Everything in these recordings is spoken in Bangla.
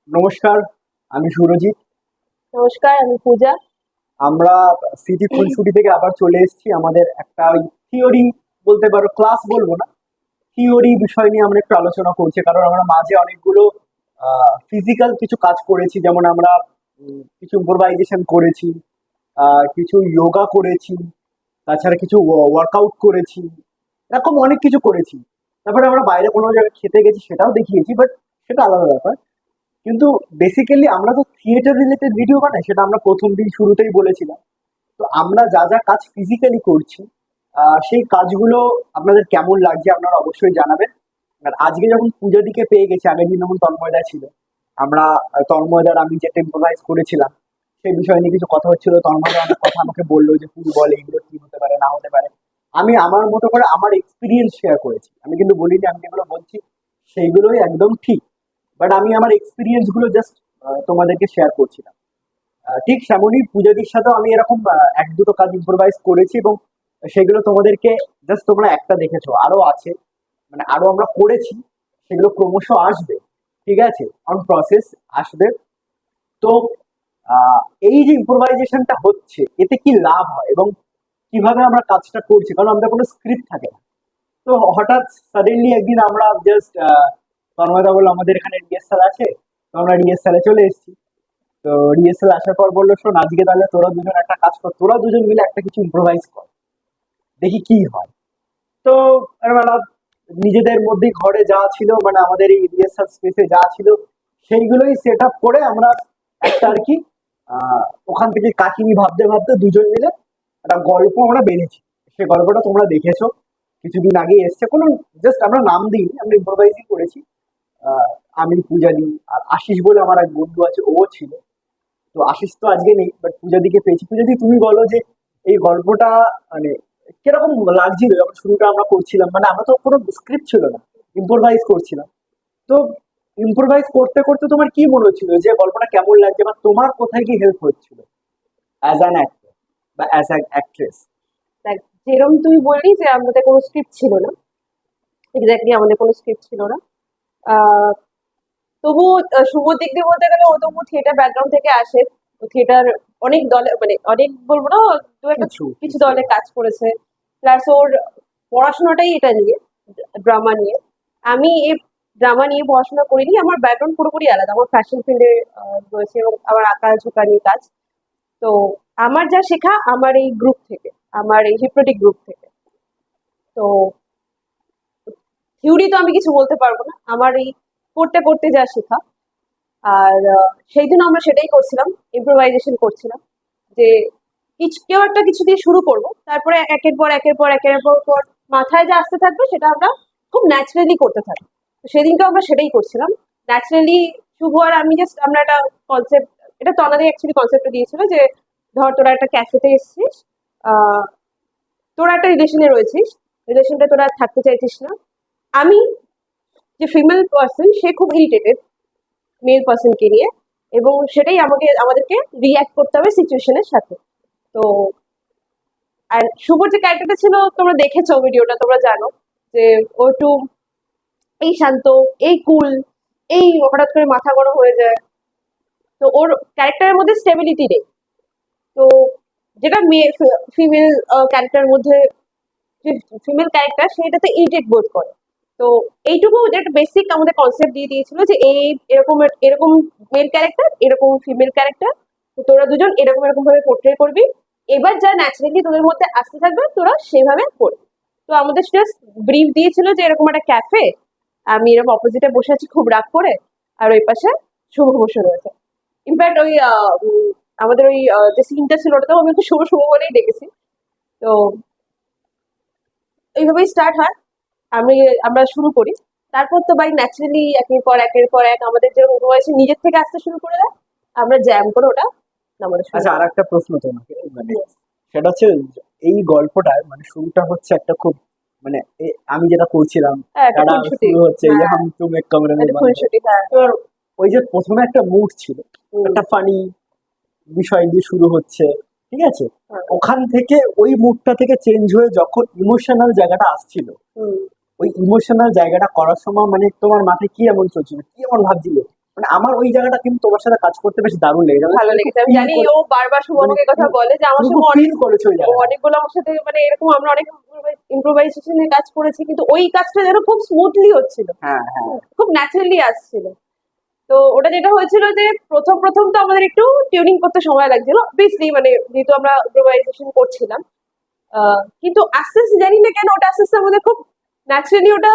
নমস্কার, আমি সুরজিৎ। নমস্কার, আমি পূজা। আমরা সিটি খুনসুটি থেকে আবার চলে এসেছি। আমাদের একটা ওই থিওরি বলতে পারো, ক্লাস বলবো না, থিওরি বিষয় নিয়ে আমরা একটু আলোচনা করছি। কারণ আমরা মাঝে অনেকগুলো ফিজিক্যাল কিছু কাজ করেছি, যেমন আমরা কিছু ইম্প্রোভাইজেশন করেছি, কিছু যোগা করেছি, তাছাড়া কিছু ওয়ার্কআউট করেছি, এরকম অনেক কিছু করেছি। তারপরে আমরা বাইরে কোনো জায়গায় খেতে গেছি, সেটাও দেখিয়েছি, বাট সেটা আলাদা ব্যাপার। কিন্তু বেসিক্যালি আমরা তো থিয়েটার রিলেটেড ভিডিও বানাই, সেটা আমরা প্রথম দিন শুরুতেই বলেছিলাম। তো আমরা যা যা কাজ ফিজিক্যালি করছি, সেই কাজগুলো আপনাদের কেমন লাগছে আপনারা অবশ্যই জানাবেন। আর আজকে যখন পূজাদিকে পেয়ে গেছি, আগের দিন যখন তন্ময়দা ছিল, আমরা তন্ময়দার আমি যে টেম্পোরাইজ করেছিলাম সেই বিষয় নিয়ে কিছু কথা হচ্ছিল। তন্ময়দা অনেক কথা আমাকে বললো যে তুই বল এইগুলো কি হতে পারে না হতে পারে। আমি আমার মতো করে আমার এক্সপিরিয়েন্স শেয়ার করেছি। আমি কিন্তু বলিনি আমি যেগুলো বলছি সেইগুলোই একদম ঠিক, বাট আমি আমার এক্সপিরিয়েন্স গুলো জাস্ট তোমাদেরকে শেয়ার করছিলাম। ঠিক সেমনই পূজাদির সাথেও আমি এরকম এক দুটো কাজ ইম্প্রোভাইজ করেছি, এবং সেগুলো তোমাদেরকে জাস্ট তোমরা একটা দেখেছো, আরো আছে, মানে আরো আমরা করেছি, সেগুলো ক্রমশ আসবে। ঠিক আছে, অন প্রসেস আসবে। তো আহ, এই যে ইম্প্রোভাইজেশনটা হচ্ছে, এতে কি লাভ হয় এবং কিভাবে আমরা কাজটা করছি, কারণ আমাদের কোনো স্ক্রিপ্ট থাকে না। তো হঠাৎ সাডেনলি একদিন আমরা জাস্ট তন্ময়দা বললো আমাদের এখানে রিহার্সাল আছে, তো আমরা রিহার্সালে চলে এসেছি। তো রিহার্সাল আসার পর বললো শোন, আজকে তাহলে তোরা দুজন একটা কাজ কর, তোরা দুজন মিলে একটা কিছু ইম্প্রোভাইজ কর, দেখি কি হয়। তো আমরা নিজেদের মধ্যেই ঘরে যা ছিল, মানে আমাদের এই রিহার্সাল স্পেসে যা ছিল, সেইগুলোই সেট আপ করে আমরা একটা আর কি আহ ওখান থেকে কাহিনী ভাবতে ভাবতে দুজন মিলে একটা গল্প আমরা বেরিয়েছি। সেই গল্পটা তোমরা দেখেছো, কিছুদিন আগে এসছে। কোনো জাস্ট আমরা নাম দিই, আমরা ইম্প্রোভাইজই করেছি। আহ, আমি পূজাদি আর আশিস বলে আমার এক বন্ধু আছে, ও ছিল। তো আশিস তো আজকে নেই, বাট পূজাদিকে পেয়েছি। পূজাদি তুমি বলো যে এই গল্পটা মানে কিরকম লাগছিল যখন শুরুটা আমরা করছিলাম, মানে আমরা তো কোনো স্ক্রিপ্ট ছিল না, ইম্প্রোভাইজ করছিলাম। তো ইম্প্রোভাইজ করতে করতে তোমার কি মনে হচ্ছিল যে গল্পটা কেমন লাগছে, বা তোমার কোথায় কি হেল্প হচ্ছিল অ্যাজ অ্যান অ্যাক্টর বা অ্যাজ অ্যান অ্যাক্ট্রেস? দেখ, যেরকম তুই বললি যে আমাদের কোনো স্ক্রিপ্ট ছিল না, এক্স্যাক্টলি আমাদের কোনো স্ক্রিপ্ট ছিল না। আহ তবু শুভর দিক দিয়ে বলতে গেলে ও তবু থিয়েটার ব্যাকগ্রাউন্ড থেকে আসে। থিয়েটার অনেক দলে, মানে অনেক বলবো না, দু একটা কিছু কিছু কিছু দলে কাজ করেছে। প্লাস ওর পড়াশোনাটাই এটা নিয়ে, ড্রামা নিয়ে। আমি এই ড্রামা নিয়ে পড়াশোনা করিনি, আমার ব্যাকগ্রাউন্ড পুরোপুরি আলাদা। আমার ফ্যাশন ফিল্ডে রয়েছে এবং আমার আঁকা ঝোঁকা নিয়ে কাজ। তো আমার যা শেখা আমার এই গ্রুপ থেকে, আমার এই হিপনোটিক গ্রুপ থেকে। তো থিওরি তো আমি কিছু বলতে পারবো না, আমার এই করতে করতে যা শেখা। আর সেই জন্য আমরা সেটাই করছিলাম, ইম্প্রোভাইজেশন করছিলাম। যে কেউ একটা কিছু দিয়ে শুরু করব, তারপরে একের পর পর মাথায় যা আসতে থাকবে সেটা আমরা খুব ন্যাচারালি করতে থাকবো। তো সেদিনকে আমরা সেটাই করছিলাম ন্যাচারালি। শুভ আর আমি জাস্ট আমরা একটা কনসেপ্ট, এটা তনাদের অ্যাকচুয়ালি কনসেপ্টটা দিয়েছিল যে ধর তোরা একটা ক্যাফেতে এসেছিস, আহ তোরা একটা রিলেশনে রয়েছিস, রিলেশনটা তোরা আর থাকতে চাইছিস না। আমি, যে ফিমেল পার্সন, সে খুব ইরিটেটেড মেল পার্সনকে নিয়ে, এবং সেটাই আমাদেরকে রিয়াক্ট করতে হবে সিচুয়েশনের সাথে। তো আর শুভর যে ক্যারেক্টারটা ছিল, তোমরা দেখেছো ভিডিওটা, তোমরা জানো যে ও একটু এই শান্ত, এই কুল, এই হঠাৎ করে মাথা গরম হয়ে যায়। তো ওর ক্যারেক্টারের মধ্যে স্টেবিলিটি নেই। তো যেটা মেয়ে ফিমেল ক্যারেক্টারের মধ্যে, যে ফিমেল ক্যারেক্টার সেটাতে ইরিটেট বোধ করে। তো এইটুকু যে একটা বেসিক আমাদের কনসেপ্ট দিয়ে দিয়েছিল যে এই এরকম এরকম মেল ক্যারেক্টার, এরকম ফিমেল ক্যারেক্টার, তোরা দুজন এরকম এরকম ভাবে পোর্ট্রে করবি। এবার যা ন্যাচারালি তোদের মধ্যে আসতে থাকবে তোরা সেভাবে করবি। তো আমাদের জাস্ট ব্রিফ দিয়েছিল যে এরকম একটা ক্যাফে, আমি এরকম অপোজিটে বসে আছি খুব রাগ করে, আর ওই পাশে শুভ বসে রয়েছে। ইনফ্যাক্ট ওই আমাদের ওই যে সিনটা ছিল ওটাতেও আমি একটু শুভ শুভ বলেই ডেকেছি। তো এইভাবেই স্টার্ট হয়। আমি আমরা শুরু করি। তারপর তো ভাই ন্যাচারালি একের পর এক আমাদের যে রয়েছে নিজের থেকে আসতে শুরু করে দেয়। আমরা জ্যাম করে ওটা নামানো শুরু আচ্ছা, আর করি। একটা প্রশ্ন তোমাকে, মানে Yes. সেটা হচ্ছে এই গল্পটার মানে শুরুটা হচ্ছে একটা খুব মানে আমি যেটা করছিলাম, হ্যাঁ, একটা তারা খুনসুটি। শুরু হচ্ছে যে হ্যাঁ, হাম তুম এক কামরে মে একটা বন্ধ। খুনসুটি। হ্যাঁ। এবার ওই যে প্রথমে একটা মুড ছিল, হুম। একটা ফানি বিষয় দিয়ে শুরু হচ্ছে, ঠিক আছে। হ্যাঁ। ওখান থেকে ওই মুডটা থেকে চেঞ্জ হয়ে যখন ইমোশনাল জায়গাটা আসছিল, হুম। ওই ইমোশনাল জায়গাটা করার সময় মানে তোমার মাথায় কি এমন চলছিল, কি এমন ভাবছিলে মানে আমার ওই জায়গাটা কিন্তু তোমার সাথে কাজ করতে বেশ দারুণ লেগেছে। ভালো লেগেছে। আমি জানি ও বারবার শুভ আমাকে এই কথা বলে যে আমার তুমি সঙ্গে ফিল করেছো ওই ও জায়গাটা। অনেকগুলো আমার সাথে মানে এরকম আমরা অনেক ইম্প্রোভাইজেশনের কাজ করেছি, কিন্তু ওই কাজটা যেন খুব স্মুথলি হচ্ছিল, হ্যাঁ হ্যাঁ খুব ন্যাচারালি আসছিল। তো ওটা যেটা হয়েছিল যে প্রথম প্রথম তো আমাদের একটু টিউনিং করতে সময় লাগছিল অবভিয়াসলি, মানে যেহেতু আমরা ইম্প্রোভাইজেশন করছিলাম। কিন্তু আস্তে আস্তে জানি না কেন ওটা আস্তে আস্তে আমাদের খুব ন্যাচারালি ওটা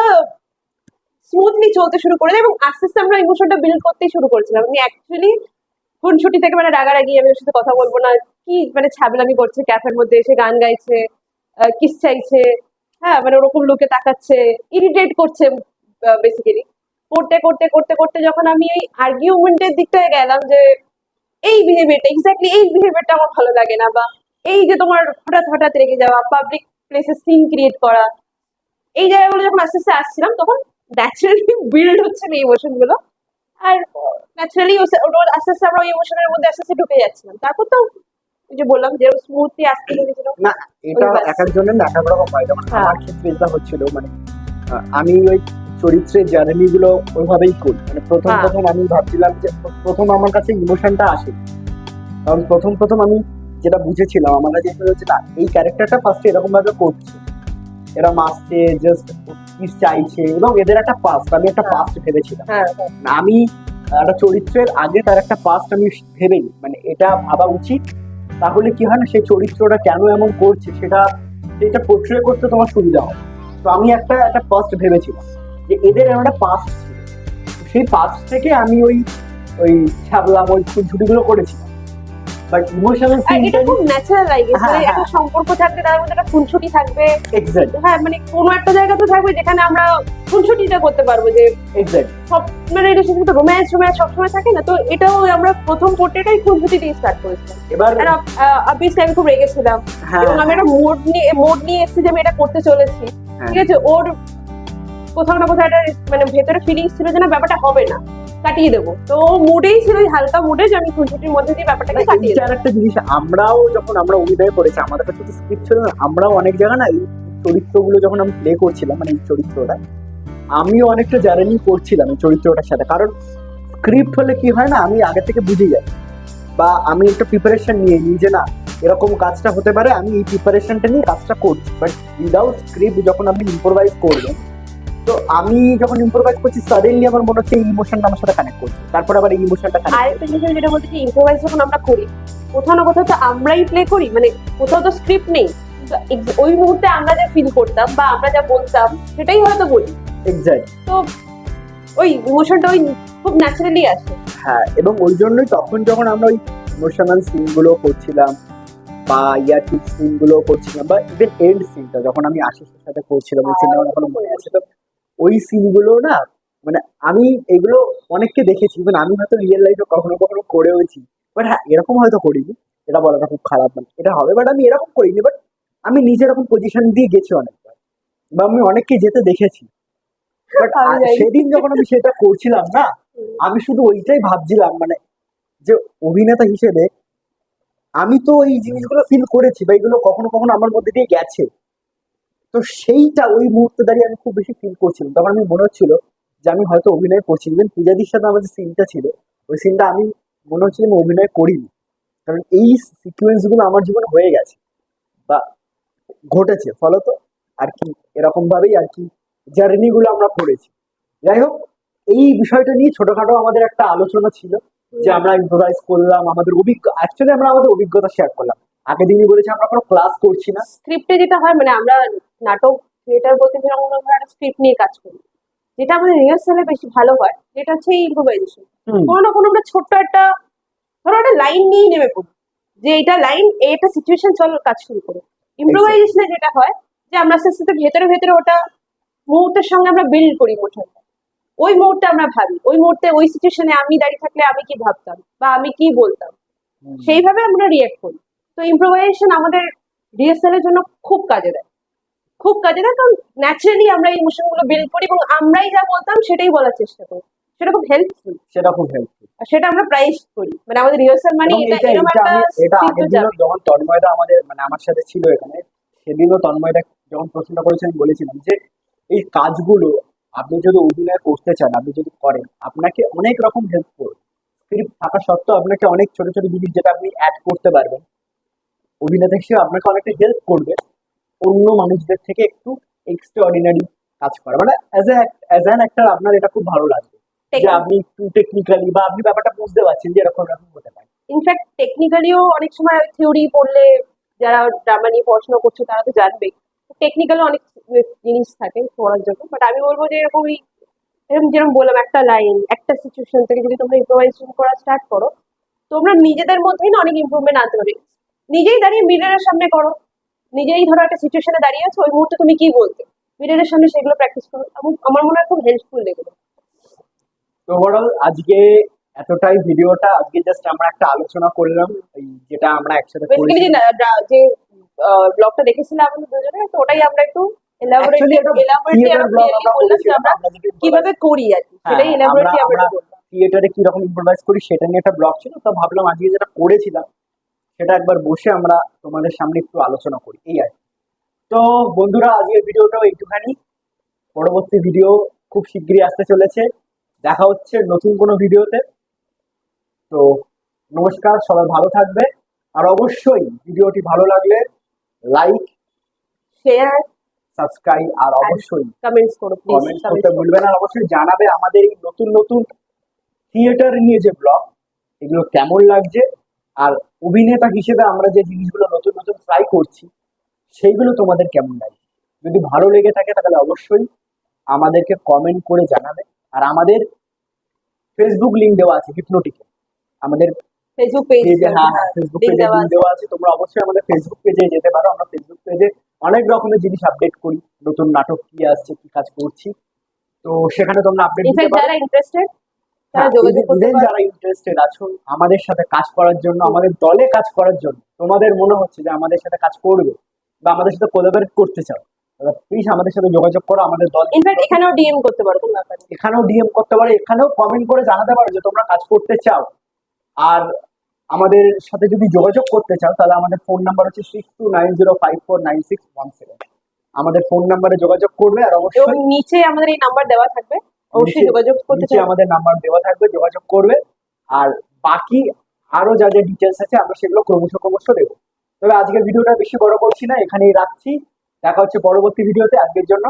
স্মুথলি চলতে শুরু করে দেয়, এবং আস্তে আস্তে আমরা ইমোশনটা বিল্ড করতেই শুরু করেছিলাম। আমি অ্যাকচুয়ালি খুনসুটি থেকে মানে রাগারাগি, আমি ওর সাথে কথা বলবো না, কি মানে ছ্যাবলামি করছে ক্যাফের মধ্যে এসে, গান গাইছে, কিস চাইছে, হ্যাঁ মানে ওরকম লুকে তাকাচ্ছে, ইরিটেট করছে বেসিক্যালি। করতে করতে করতে করতে যখন আমি এই আর্গুমেন্টের দিকটায় গেলাম যে এই বিহেভিয়ারটা, এক্স্যাক্টলি এই বিহেভিয়ারটা আমার ভালো লাগে না, বা এই যে তোমার হঠাৎ হঠাৎ রেগে যাওয়া, পাবলিক প্লেসে সিন ক্রিয়েট করা, এই জায়গাগুলো যখন আস্তে আস্তে আসছিলাম তখন ন্যাচারালি বিল্ড হচ্ছে এই ইমোশন গুলো। আর ন্যাচারালি আস্তে আস্তে আমরা ওই ইমোশনের মধ্যে আস্তে আস্তে ঢুকে যাচ্ছিলাম। তারপর তো ওই যে বললাম যে স্মুথলি আসতে লেগেছিল। না, এটা ওই ব্যাস। এক একজনের না এক এক রকম হয়। যেমন হ্যাঁ। আমার ক্ষেত্রে এটা হচ্ছিল, মানে আমি ওই চরিত্রের জার্নি গুলো ওইভাবেই করি। মানে প্রথম হ্যাঁ। প্রথম আমি ভাবছিলাম যে প্রথম আমার কাছে ইমোশনটা আসে, কারণ প্রথম প্রথম আমি যেটা বুঝেছিলাম আমার কাছে যেটা হচ্ছে না, এই ক্যারেক্টারটা ফার্স্টে এরকম ভাবে করছে, এরা মাসছে জাস্ট কিস চাইছে, এবং এদের একটা পাস্ট, আমি একটা হ্যাঁ। পাস্ট ভেবেছিলাম। হ্যাঁ না, আমি একটা চরিত্রের আগে তার একটা পাস্ট আমি ভেবে নিই, মানে এটা ভাবা উচিত। তাহলে কি হয় না, সেই চরিত্রটা কেন এমন করছে সেটা পোর্ট্রে করতে তোমার সুবিধা হয়। তো আমি একটা একটা পাস্ট ভেবেছিলাম যে এদের এমন একটা পাস্ট ছিল, তো সেই পাস্ট থেকে আমি ওই ওই ছাবলাম ওই ছুটিগুলো করেছিলাম। বাট ইমোশনাল আর এটা খুব ন্যাচারাল লাগে, হ্যাঁ, মানে হ্যাঁ। একটা সম্পর্ক থাকবে তার মধ্যে একটা খুনসুটি থাকবে। এক্স্যাক্ট হ্যাঁ মানে কোনো একটা জায়গা তো থাকবে যেখানে আমরা খুনসুটিটা করতে পারবো, যে এক্স্যাক্ট সব মানে রিলেশনশিপ তো রোম্যান্স রোম্যান্স সবসময় থাকে না, তো এটাও আমরা প্রথম পোর্ট্রেটাই খুনসুটি দিয়ে স্টার্ট করেছিলাম। এবার আর অবভিয়াসলি আমি খুব রেগেছিলাম, হ্যাঁ এবং আমি একটা মোড নিয়ে এসেছি যে আমি এটা করতে চলেছি। হ্যাঁ। ঠিক আছে, ওর কোথাও না কোথাও একটা মানে ভেতরে ফিলিংস ছিল যে না ব্যাপারটা হবে না, কাটিয়ে দেবো। তো মুডেই ছিল ওই হালকা মুডে যে আমি খুনসুটির মধ্যে দিয়ে ব্যাপারটাকে কাটিয়ে দেবো। এইটার একটা জিনিস, আমরাও যখন আমরা অভিনয় করেছি আমাদের কাছে তো স্ক্রিপ্ট ছিল না, আমরাও অনেক জায়গা না এই চরিত্রগুলো যখন আমি প্লে করছিলাম, মানে এই চরিত্রটা আমিও অনেকটা জার্নি করছিলাম এই চরিত্রটার সাথে। কারণ স্ক্রিপ্ট হলে কি হয় না, আমি আগে থেকে বুঝে যাই, বা আমি একটা প্রিপারেশন নিয়ে নিই যে না এরকম কাজটা হতে পারে, আমি এই প্রিপারেশনটা নিয়ে কাজটা করছি। বাট উইদাউট স্ক্রিপ্ট যখন আপনি ইম্প্রোভাইজ করবেন, তো আমি যখন ইম্প্রোভাইজ করছি সাডেনলি আমার মনে হচ্ছে এই ইমোশনটা আমার সাথে কানেক্ট করছে, তারপর আবার এই ইমোশনটা কানেক্ট। আরেকটা জিনিস আমি যেটা বলতে চাই, ইম্প্রোভাইজ যখন আমরা করি কোথাও না কোথাও তো আমরাই প্লে করি, মানে কোথাও তো স্ক্রিপ্ট নেই, তো ওই মুহূর্তে আমরা যা ফিল করতাম বা আমরা যা বলতাম সেটাই হয়তো বলি। এক্স্যাক্ট তো ওই ইমোশনটা ওই খুব ন্যাচারালি আসে। হ্যাঁ, এবং ওই জন্যই তখন যখন আমরা ওই ইমোশনাল সিন গুলো করছিলাম বা ইয়ার্কিং সিন গুলো করছিলাম, বা ইভেন এন্ড সিনটা যখন আমি আশিসের সাথে করছিলাম, ওই সিনটা আমার এখনো মনে আছে। তো ওই সিন গুলো না, মানে আমি এগুলো অনেককে দেখেছি, ইভেন আমি হয়তো রিয়েল লাইফে কখনো কখনো করেওছি। বাট হ্যাঁ, এরকম হয়তো করিনি, এটা বলাটা খুব খারাপ, মানে এটা হবে, বাট আমি এরকম করিনি। বাট আমি নিজে এরকম পজিশন দিয়ে গেছি অনেকবার, বা আমি অনেককে যেতে দেখেছি। বাট আমি যাইনি। সেদিন যখন আমি সেটা করছিলাম না, আমি শুধু ওইটাই ভাবছিলাম, মানে যে অভিনেতা হিসেবে আমি তো এই জিনিসগুলো ফিল করেছি, বা এগুলো কখনো কখনো আমার মধ্যে দিয়ে গেছে। তো সেইটা ওই মুহূর্তে দাঁড়িয়ে আমি খুব বেশি ফিল করছিলাম। তখন আমি মনে হচ্ছিল যে আমি হয়তো অভিনয় করছি। ইভেন পূজাদির সাথে আমার যে সিনটা ছিল, ওই সিনটা আমি মনে হচ্ছিল আমি অভিনয় করিনি, কারণ এই সিকুয়েন্স গুলো আমার জীবনে হয়ে গেছে বা ঘটেছে, ফলত আর কি এরকম ভাবেই আর কি জার্নি গুলো আমরা করেছি। যাই হোক, এই বিষয়টা নিয়ে ছোটখাটো আমাদের একটা আলোচনা ছিল, যে আমরা ইম্প্রোভাইজ করলাম, আমাদের অ্যাকচুয়ালি আমরা আমাদের অভিজ্ঞতা শেয়ার করলাম। আগের দিনই বলেছি আমরা কোনো ক্লাস করছি না। স্ক্রিপ্টে যেটা হয়, মানে আমরা নাটক থিয়েটার বলতে গেলে আমরা একটা স্ক্রিপ্ট নিয়ে কাজ করি, যেটা আমাদের রিহার্সালে বেশি ভালো হয়, যেটা হচ্ছে ইম্প্রোভাইজেশন। হুম, কোনো না কোনো আমরা ছোট্ট একটা ধরো একটা লাইন নিয়েই নেমে পড়ি, যে এটা লাইন এটা সিচুয়েশন চল কাজ শুরু করো। ইম্প্রোভাইজেশনে যেটা হয় যে আমরা আস্তে আস্তে ভেতরে ভেতরে ওটা মুহূর্তের সঙ্গে আমরা বিল্ড করি ইমোশনটা। ওই মুহূর্তে আমরা ভাবি, ওই মুহূর্তে ওই সিচুয়েশনে আমি দাঁড়িয়ে থাকলে আমি কি ভাবতাম বা আমি কি বলতাম, হুম। সেইভাবে আমরা রিয়েক্ট করি। তো ইম্প্রোভাইজেশন আমাদের রিহার্সালের জন্য খুব কাজে দেয়, খুব কাজে দেয়, কারণ ন্যাচারালি আমরা ইমোশন গুলো বিল্ড করি এবং আমরাই যা বলতাম সেটাই বলার চেষ্টা করি। সেটা খুব হেল্পফুল, সেটা খুব হেল্পফুল। আর সেটা আমরা প্রাইস করি, মানে আমাদের রিহার্সাল মানে এবং এটা এটা এরকম এটা একটা আমি এটা স্ক্রিপ্ট আগের দিনও যাবে। যখন তন্ময়দা আমাদের মানে আমার সাথে ছিল এখানে, সেদিনও তন্ময়দা যখন প্রশ্নটা করেছে আমি বলেছিলাম যে এই কাজগুলো আপনি যদি অভিনয় করতে চান, আপনি যদি করেন, আপনাকে অনেক রকম হেল্প করবে। স্ক্রিপ্ট থাকা সত্ত্বেও আপনাকে অনেক ছোট ছোট জিনিস যেটা আপনি অ্যাড করতে পারবেন, অভিনেতা হিসেবে আপনাকে অনেকটা হেল্প করবে অন্য মানুষদের থেকে একটু এক্সট্রা অর্ডিনারি কাজ করা। মানে অ্যাজ অ্যান অ্যাক্টর আপনার এটা খুব ভালো লাগবে যে আপনি একটু টেকনিক্যালি বা আপনি ব্যাপারটা বুঝতে পারছেন যে এরকম এরকম হতে পারে। ইনফ্যাক্ট টেকনিক্যালিও অনেক সময় থিওরি পড়লে যারা ড্রামা নিয়ে পড়াশোনা করছে তারা তো জানবেই, টেকনিক্যালও অনেক জিনিস থাকে পড়ার জন্য। বাট আমি বলবো যে এরকমই, এরকম যেরকম বললাম, একটা লাইন একটা সিচুয়েশন থেকে যদি তোমরা ইম্প্রোভাইজেশন করা স্টার্ট করো, তোমরা নিজেদের মধ্যেই না অনেক ইমপ্রুভমেন্ট আনতে পারবে। নিজেই দাঁড়িয়ে মিররের সামনে করো, নিজেই ধরো একটা সিচুয়েশনে দাঁড়িয়ে আছো, ওই মুহূর্তে তুমি কি বলতে, মিররের সামনে সেগুলো প্র্যাকটিস করো, এবং আমার মনে হয় খুব হেল্পফুল এগুলো। তো ওভারঅল আজকে এতটাই ভিডিওটা, আজকে জাস্ট আমরা একটা আলোচনা করলাম এই যেটা আমরা একসাথে বেসিক্যালি করেছি। যে ব্লগটা দেখেছিলাম আমাদের দুজনে, তো ওটাই আমরা একটু অ্যাকচুয়ালি এটা থিয়েটার ব্লগ আমরা বললাম যে করেছিলাম, আমরা আমরা যেটা কিভাবে করি আর কি, হ্যাঁ সেটাই আমরা এলাবোরেটলি আমরা আমরা একটু বললাম। থিয়েটারে কিরকম ইম্প্রোভাইজ করি সেটা নিয়ে একটা ব্লগ ছিল, তো ভাবলাম আজকে যেটা করেছিলাম সেটা একবার বসে আমরা তোমাদের সামনে একটু আলোচনা করি, এই আর কি। তো বন্ধুরা, আজকের ভিডিওটাও একটুখানি, পরবর্তী ভিডিও খুব শিগগিরই আসতে চলেছে। দেখা হচ্ছে নতুন কোনো ভিডিওতে। তো নমস্কার, সবাই ভালো থাকবে। আর অবশ্যই ভিডিওটি ভালো লাগলে লাইক, শেয়ার সাবস্ক্রাইব আর আর অবশ্যই কমেন্টস করো প্লিজ, কমেন্টস করতে ভুলবেন। আর অবশ্যই জানাবে আমাদের এই নতুন নতুন থিয়েটার নিয়ে যে ব্লগ, এগুলো কেমন লাগছে। আর অভিনেতা হিসেবে আমরা যে জিনিসগুলো নতুন নতুন ট্রাই করছি সেইগুলো তোমাদের কেমন লাগছে। যদি ভালো লেগে থাকে তাহলে অবশ্যই আমাদেরকে কমেন্ট করে জানাবে। আর আমাদের ফেসবুক লিংক দেওয়া আছে হিপনোটিকে, আমাদের ফেসবুক পেজ, পেজে, হ্যাঁ হ্যাঁ ফেসবুক লিংক পেজে দেওয়া লিংক আছে। দেওয়া আছে, তোমরা অবশ্যই আমাদের ফেসবুক পেজে যেতে পারো। আমরা ফেসবুক পেজে অনেক রকমের জিনিস আপডেট করি, নতুন নাটক কি আসছে, কি কাজ করছি, তো সেখানে তোমরা আপডেট দিতে ইনফ্যাক্ট পারো। যারা ইন্টারেস্টেড তারা হ্যাঁ, যোগাযোগ করতে ইভেন পারো। যারা ইন্টারেস্টেড আছো আমাদের সাথে কাজ করার জন্য, আমাদের দলে কাজ করার জন্য, তোমাদের মনে হচ্ছে যে আমাদের সাথে কাজ করবে বা আমাদের সাথে কোলাবরেট করতে চাও, প্লিজ আমাদের সাথে যোগাযোগ করো। আমাদের দল ইনফ্যাক্ট এখানেও ডিএম করতে পারো, কোনো ব্যাপার নেই। এখানেও ডিএম করতে পারো, এখানেও কমেন্ট করে জানাতে পারো যে তোমরা কাজ করতে চাও। আর আমাদের সাথে যদি যোগাযোগ করতে চাও তাহলে আমাদের ফোন নাম্বার হচ্ছে 6290549617। আমাদের ফোন নাম্বারে যোগাযোগ করবে। আর এবং অবশ্যই নিচে আমাদের এই নাম্বার দেওয়া থাকবে, অবশ্যই নিচে যোগাযোগ করতে নিচে চাও। আমাদের নাম্বার দেওয়া থাকবে, যোগাযোগ করবে। আর বাকি আরো যা যা ডিটেলস আছে আমরা সেগুলো ক্রমশ ক্রমশ দেবো। তবে আজকের ভিডিওটা বেশি বড় করছি না, এখানেই রাখছি। দেখা হচ্ছে পরবর্তী ভিডিওতে। আজকের জন্য